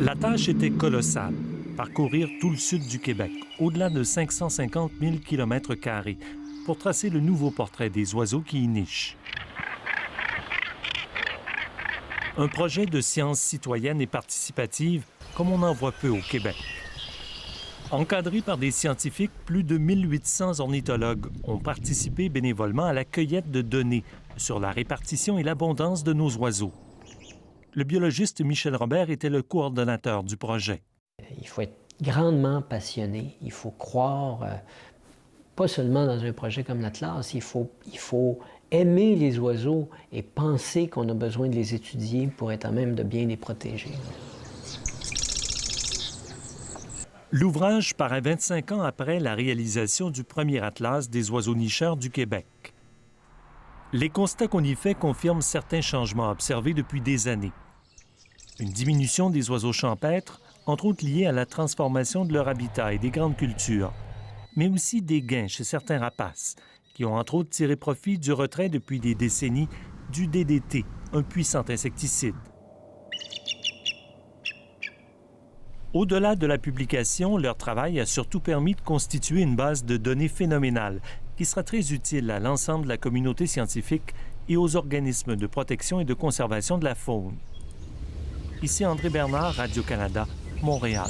La tâche était colossale. Parcourir tout le sud du Québec, au-delà de 550 000 km², pour tracer le nouveau portrait des oiseaux qui y nichent. Un projet de science citoyenne et participative comme on en voit peu au Québec. Encadrés par des scientifiques, plus de 1800 ornithologues ont participé bénévolement à la cueillette de données sur la répartition et l'abondance de nos oiseaux. Le biologiste Michel Robert était le coordonnateur du projet. Il faut être grandement passionné, il faut croire, pas seulement dans un projet comme l'Atlas, il faut aimer les oiseaux et penser qu'on a besoin de les étudier pour être à même de bien les protéger. L'ouvrage paraît 25 ans après la réalisation du premier atlas des oiseaux nicheurs du Québec. Les constats qu'on y fait confirment certains changements observés depuis des années. Une diminution des oiseaux champêtres, entre autres liée à la transformation de leur habitat et des grandes cultures, mais aussi des gains chez certains rapaces, qui ont entre autres tiré profit du retrait depuis des décennies du DDT, un puissant insecticide. Au-delà de la publication, leur travail a surtout permis de constituer une base de données phénoménale qui sera très utile à l'ensemble de la communauté scientifique et aux organismes de protection et de conservation de la faune. Ici André Bernard, Radio-Canada, Montréal.